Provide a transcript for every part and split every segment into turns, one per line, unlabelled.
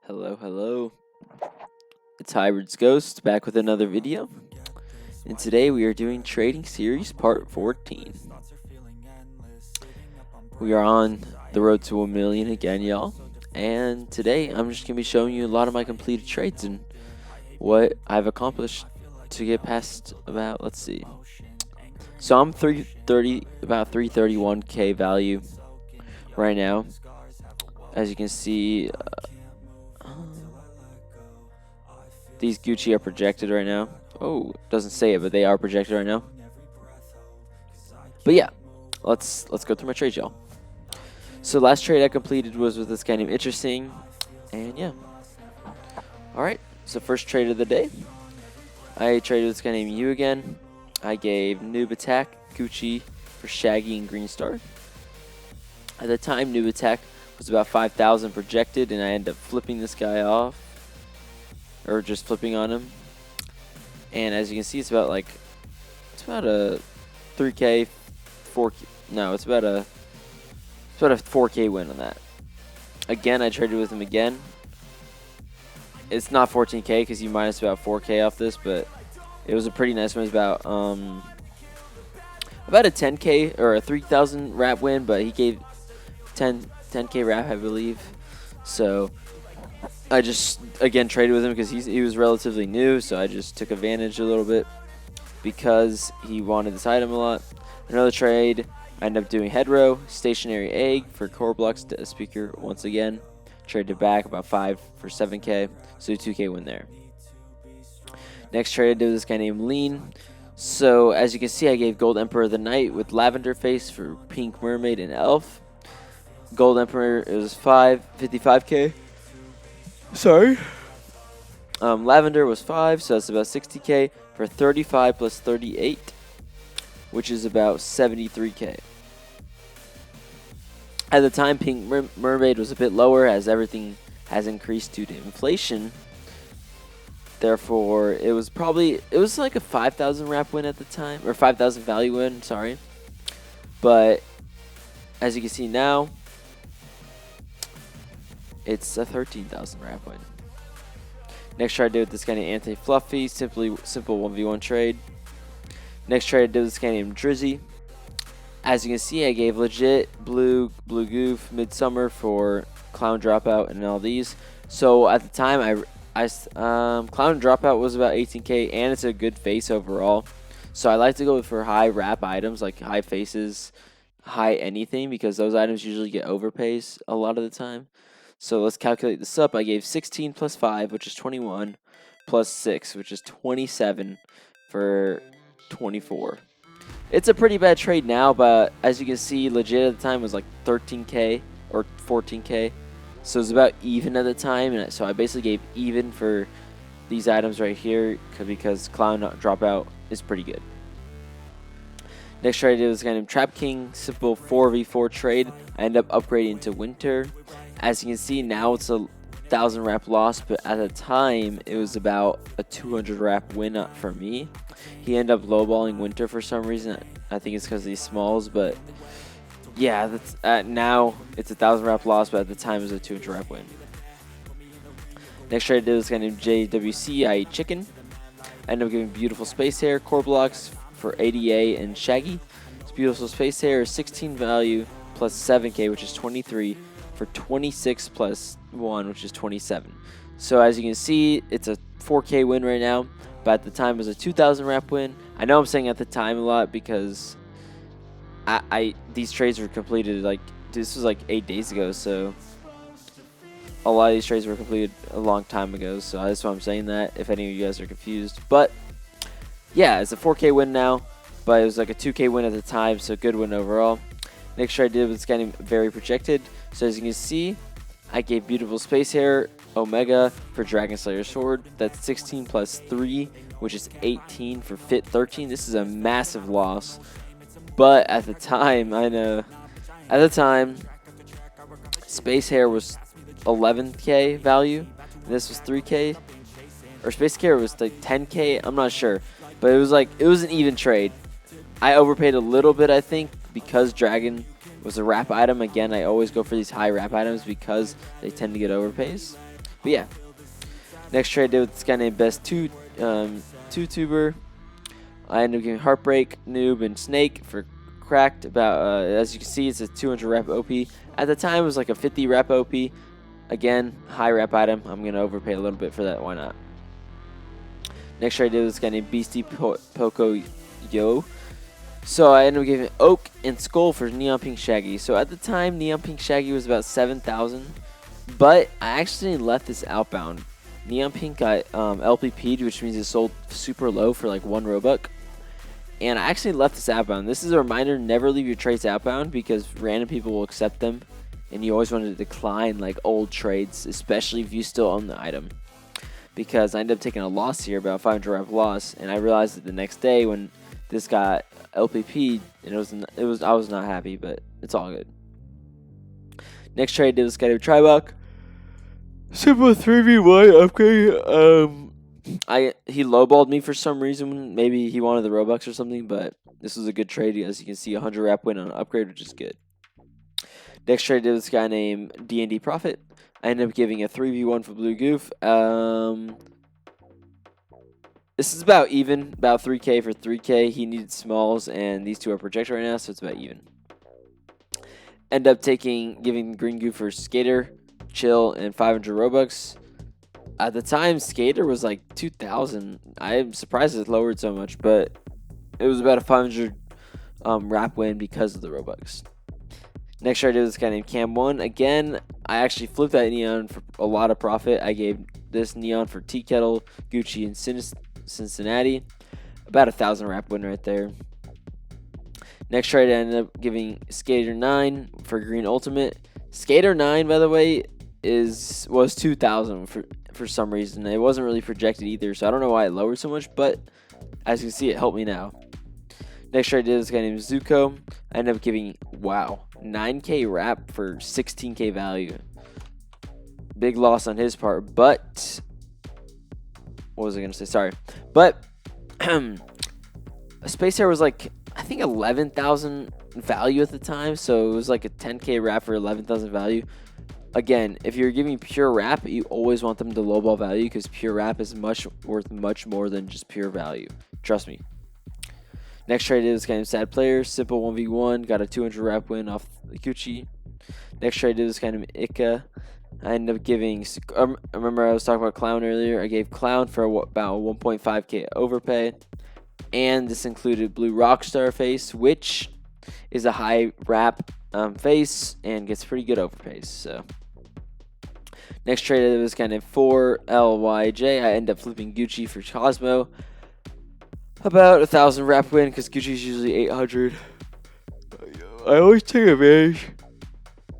Hello. It's Hybrid's Ghost back with another video. And today we are doing Trading Series Part 14. We are on the road to 1 million again, y'all. And today I'm just going to be showing you a lot of my completed trades and what I've accomplished to get past about, let's see. So I'm about 331k value right now. As you can see, these Gucci are projected right now. Oh, doesn't say it, but they are projected right now. But yeah, let's go through my trades, y'all. So last trade I completed was with this guy named Interesting, and yeah. All right, so first trade of the day, I traded with this guy named You again. I gave Noob Attack Gucci for Shaggy and Green Star. At the time, Noob Attack was about 5,000 projected, and I ended up flipping this guy off, or just flipping on him. And as you can see, it's about a 3K, 4K. No, it's about a 4K win on that. Again, I traded with him again. It's not 14K because you minus about 4K off this, but it was a pretty nice one. It was about a 10K or a 3,000 wrap win, but he gave 10K wrap, I believe. So I just again traded with him because he was relatively new, so I just took advantage a little bit because he wanted this item a lot. Another trade, I ended up doing head row, stationary egg for core blocks speaker once again. Traded back about 5 for 7K, so 2K win there. Next trade I did with this guy named Lean. So as you can see, I gave Gold Emperor of the Night with Lavender Face for Pink Mermaid and Elf. Gold Emperor, it was 55K. Sorry. Lavender was 5, so that's about 60K for 35 plus 38, which is about 73K. At the time, Pink Mermaid was a bit lower as everything has increased due to inflation. Therefore, it was like a 5,000 wrap win at the time, or 5,000 value win, sorry. But as you can see now, it's a 13,000 wrap win. Next trade I did with this guy named Anti-Fluffy, simple 1v1 trade. Next trade I did with this guy named Drizzy. As you can see, I gave legit Blue Goof, Midsummer for Clown Dropout and all these. So at the time, Clown Dropout was about 18K, and it's a good face overall. So I like to go for high wrap items, like high faces, high anything, because those items usually get overpays a lot of the time. So let's calculate this up. I gave 16 plus 5, which is 21, plus 6, which is 27 for 24. It's a pretty bad trade now, but as you can see, legit at the time was like 13K or 14K. So it was about even at the time, and so I basically gave even for these items right here because Clown Dropout is pretty good. Next trade I did was a guy named Trap King, simple 4v4 trade. I ended up upgrading to Winter. As you can see, now it's a 1,000 wrap loss, but at the time, it was about a 200 wrap win for me. He ended up lowballing Winter for some reason. I think it's because of these smalls, but yeah, now it's a 1,000 wrap loss, but at the time it was a 200 wrap win. Next trade I did was this guy named JWC, I Eat Chicken. I ended up giving Beautiful Space Hair, core blocks for ADA and Shaggy. This Beautiful Space Hair is 16 value plus 7K, which is 23, for 26 plus 1, which is 27. So as you can see, it's a 4K win right now, but at the time it was a 2,000 wrap win. I know I'm saying at the time a lot because these trades were completed, like, this was like 8 days ago, so a lot of these trades were completed a long time ago, so that's why I'm saying that, if any of you guys are confused. But yeah, it's a 4K win now, but it was like a 2K win at the time, so good win overall. Next trade I did was getting very projected. So as you can see, I gave Beautiful Space Hair Omega for Dragon Slayer Sword. That's 16 plus 3, which is 18 for Fit 13. This is a massive loss. But at the time, Space Hair was 11K value. And this was 3K. Or Space Hair was like 10K. I'm not sure. But it was an even trade. I overpaid a little bit, I think, because Dragon was a wrap item. Again, I always go for these high wrap items because they tend to get overpays. But yeah, next trade I did with this guy named Best Two Tuber. I ended up giving Heartbreak, Noob, and Snake for cracked. About as you can see, it's a 200 rep OP. At the time, it was like a 50 rep OP. Again, high rep item. I'm gonna overpay a little bit for that. Why not? Next trade I did with this guy named Beastie Poco Yo. So I ended up giving Oak and Skull for Neon Pink Shaggy. So at the time, Neon Pink Shaggy was about 7,000, but I actually left this outbound. Neon Pink got LPP'd, which means it sold super low for like 1 Robux. And I actually left this outbound. This is a reminder, never leave your trades outbound because random people will accept them. And you always want to decline like old trades, especially if you still own the item. Because I ended up taking a loss here, about 500 rep loss. And I realized it the next day when this got LPP'd, and I was not happy, but it's all good. Next trade did this guy named Tribuck. Simple 3v1 upgrade. He lowballed me for some reason. Maybe he wanted the Robux or something, but this was a good trade. As you can see, 100 rep win on an upgrade, which is good. Next trade did this guy named D&D Profit. I ended up giving a 3v1 for Blue Goof. This is about even, about 3k for 3k. He needed smalls, and these two are projected right now, so it's about even. End up giving Green Goof for Skater, Chill, and 500 Robux. At the time, Skater was like 2,000. I'm surprised it lowered so much, but it was about a 500 wrap win because of the Robux. Next trade I did this guy named Cam1. Again, I actually flipped that Neon for a lot of profit. I gave this Neon for Tea Kettle, Gucci, and Cincinnati. About 1,000 wrap win right there. Next trade I ended up giving Skater 9 for Green Ultimate. Skater 9, by the way, was 2,000 for some reason. It wasn't really projected either, so I don't know why it lowered so much, but as you can see, it helped me now. Next trade I did this guy named Zuko. I ended up giving, wow, 9k wrap for 16k value. Big loss on his part, but what was I going to say? Sorry. But Space Air was like, I think 11,000 value at the time, so it was like a 10k wrap for 11,000 value. Again, if you're giving pure wrap, you always want them to lowball value because pure wrap is worth much more than just pure value. Trust me. Next trade is kind of Sad Player. Simple 1v1. Got a 200 wrap win off the Gucci. Next trade is kind of Ika. I ended up giving... remember I was talking about Clown earlier. I gave Clown for about 1.5k overpay. And this included Blue Rockstar face, which is a high wrap face and gets pretty good overpays. So next trade was kind of 4LYJ. I ended up flipping Gucci for Cosmo. About 1,000 wrap win because Gucci's usually 800. I always take advantage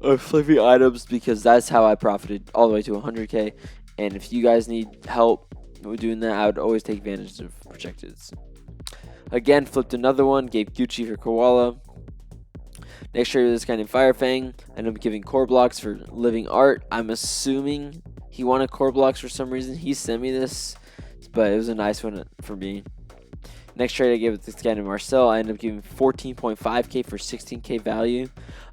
of flipping items because that's how I profited all the way to 100k. And if you guys need help with doing that, I would always take advantage of projecteds. Again, flipped another one, gave Gucci for Koala. Next trade was this guy named Firefang. I ended up giving core blocks for Living Art. I'm assuming he wanted core blocks for some reason. He sent me this, but it was a nice one for me. Next trade I gave it this guy named Marcel. I ended up giving 14.5k for 16k value.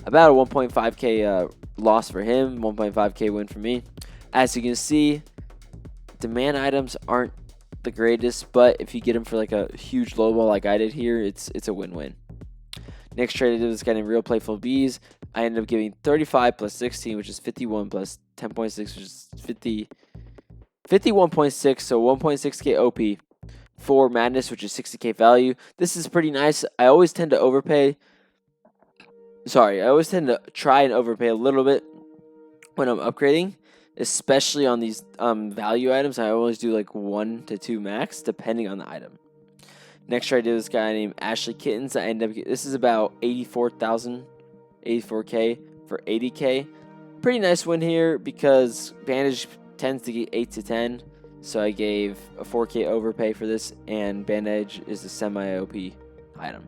About a 1.5k loss for him, 1.5k win for me. As you can see, demand items aren't the greatest, but if you get them for like a huge low ball like I did here, it's a win-win. Next trade I did this guy named Real Playful Bees. I ended up giving 35 plus 16, which is 51 plus 10.6, which is 51.6, so 1.6k OP. For Madness, which is 60k value. This is pretty nice. I always tend to overpay. Sorry, I always tend to try and overpay a little bit when I'm upgrading, especially on these value items. I always do like 1 to 2 max, depending on the item. Next trade I did this guy named Ashley Kittens. I ended up this is about 84k for 80k. Pretty nice win here because Bandage tends to get 8 to 10. So I gave a 4k overpay for this, and Bandage is a semi-OP item.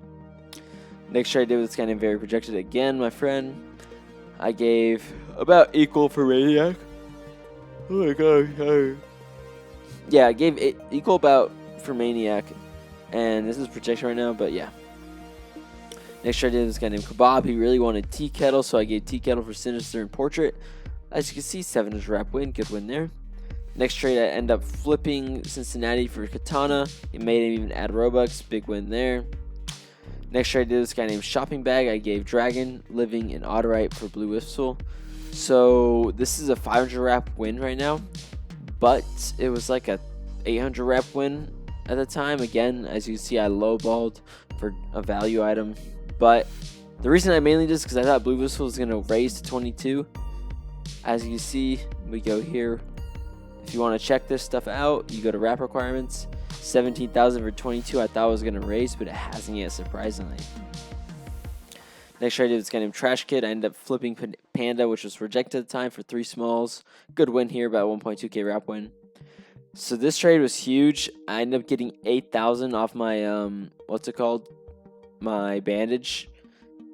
Next trade I did with this guy named Very Projected again, my friend. I gave about equal for Maniac. Oh my god. Yeah, I gave it equal about for Maniac. And this is projection right now, but yeah. Next trade I did with this guy named Kebab. He really wanted Tea Kettle, so I gave Tea Kettle for Sinister and Portrait. As you can see, 7 is wrap win. Good win there. Next trade, I end up flipping Cincinnati for Katana. It made him even add Robux. Big win there. Next trade, I did this guy named Shopping Bag. I gave Dragon, Living, and Otterite for Blue Whistle. So this is a 500 wrap win right now, but it was like a 800 wrap win at the time. Again, as you see, I lowballed for a value item, but the reason I mainly did this because I thought Blue Whistle was going to raise to 22. As you see, we go here. If you want to check this stuff out, you go to wrap requirements. 17,000 for 22. I thought it was going to raise, but it hasn't yet, surprisingly. Next trade I did this guy named Trash Kid. I ended up flipping Panda, which was rejected at the time, for 3 smalls. Good win here, about 1.2k wrap win. So this trade was huge. I ended up getting 8,000 off my my bandage.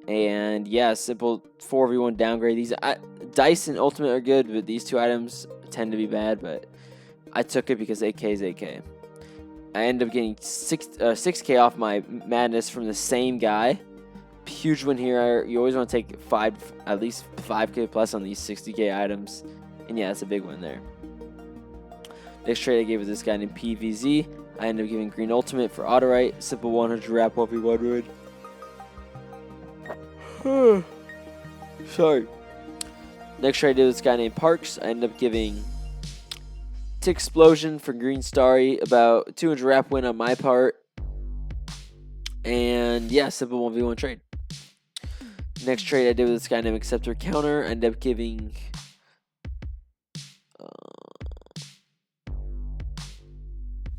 And yeah, simple 4v1 downgrade. These dice and ultimate are good, but these 2 items tend to be bad. But I took it because 8k is 8k. I ended up getting 6k off my madness from the same guy. Huge win here. You always want to take at least 5k plus on these 60k items, and yeah, that's a big win there. Next trade I gave was this guy named PVZ. I ended up giving Green Ultimate for Otterite. Simple 100 wrap 1v1 win. Sorry. Next trade I did was this guy named Parks. I ended up giving Tick Explosion for Green Starry, about 200 wrap win on my part. And yeah, simple 1v1 trade. Next trade I did with this guy named Acceptor Counter. I ended up giving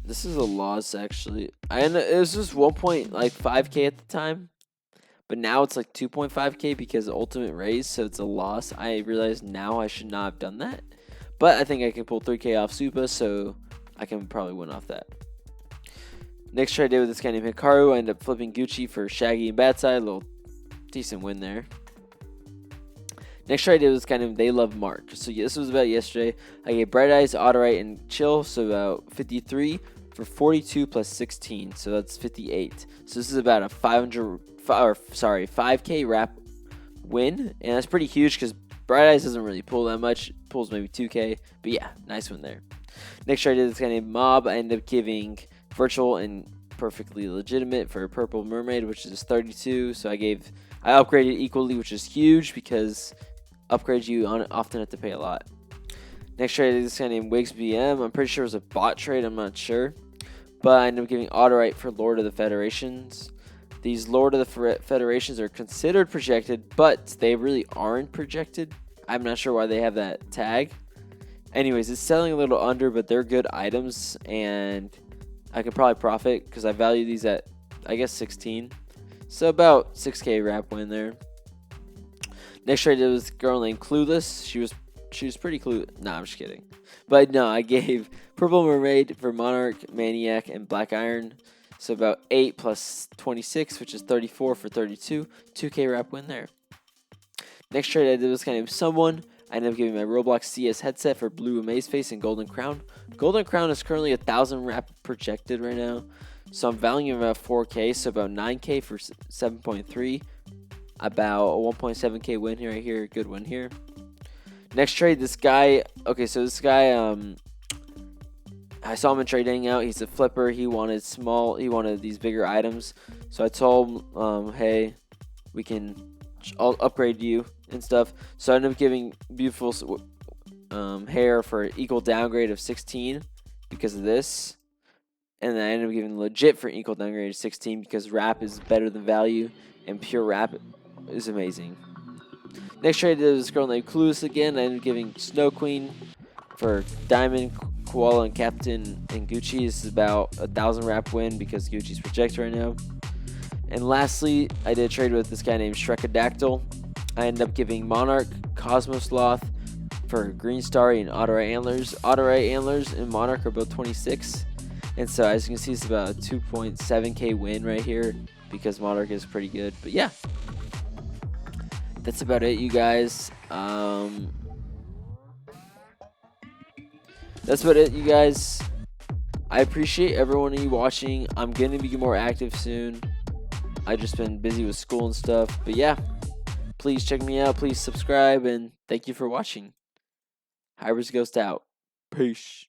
this is a loss actually. It was just 1.5k at the time, but now it's like 2.5k because ultimate raise, so it's a loss. I realize now I should not have done that, but I think I can pull 3k off Supa, so I can probably win off that. Next trade I did with this guy named Hikaru. I ended up flipping Gucci for Shaggy and Batside. A little decent win there. Next trade I did was kind of They Love Mark. So yeah, this was about yesterday. I gave Bright Eyes, Otterite, and Chill. So about 53 for 42 plus 16. So that's 58. So this is about a 5k wrap win. And that's pretty huge because Bright Eyes doesn't really pull that much. It pulls maybe 2k. But yeah, nice win there. Next trade I did this guy named Mob. I ended up giving Virtual and Perfectly Legitimate for Purple Mermaid, which is 32. So I upgraded equally, which is huge because upgrades you often have to pay a lot. Next trade is this guy named Wigs BM. I'm pretty sure it was a bot trade. I'm not sure. But I ended up giving Otterite for Lord of the Federations. These Lord of the Federations are considered projected, but they really aren't projected. I'm not sure why they have that tag. Anyways, it's selling a little under, but they're good items, and I could probably profit because I value these at, I guess, 16. So about 6k wrap win there. Next trade was this girl named Clueless. She was pretty clueless. Nah, I'm just kidding. But no, I gave Purple Mermaid for Monarch, Maniac, and Black Iron. So about 8 plus 26, which is 34 for 32. 2k wrap win there. Next trade I did was kind of Someone. I ended up giving my Roblox CS headset for Blue Amaze Face and Golden Crown. Golden Crown is currently 1,000 wrap projected right now. So I'm valuing about 4k, so about 9k for 7.3. About a 1.7k win here, right here. Good win here. Next trade, this guy. Okay, so this guy, I saw him in Trade Hangout. He's a flipper. He wanted these bigger items. So I told him, hey, I'll upgrade you and stuff. So I ended up giving Beautiful Hair for equal downgrade of 16 because of this. And then I ended up giving Legit for equal downgrade of 16 because wrap is better than value and pure wrap is amazing. Next trade is this girl named Clueless again. I ended up giving Snow Queen for Diamond, Koala, and Captain and Gucci. This is about 1,000 wrap win because Gucci's projected right now. And lastly, I did a trade with this guy named Shrekadactyl. I ended up giving Monarch, Cosmos Sloth for Green Starry and Otterite Antlers. Otterite Antlers and Monarch are both 26. And so as you can see, it's about a 2.7k win right here because Monarch is pretty good. But yeah, that's about it, you guys. That's about it, you guys. I appreciate everyone of you watching. I'm going to be more active soon. I've just been busy with school and stuff. But yeah, please check me out. Please subscribe. And thank you for watching. Hybrids Ghost out. Peace.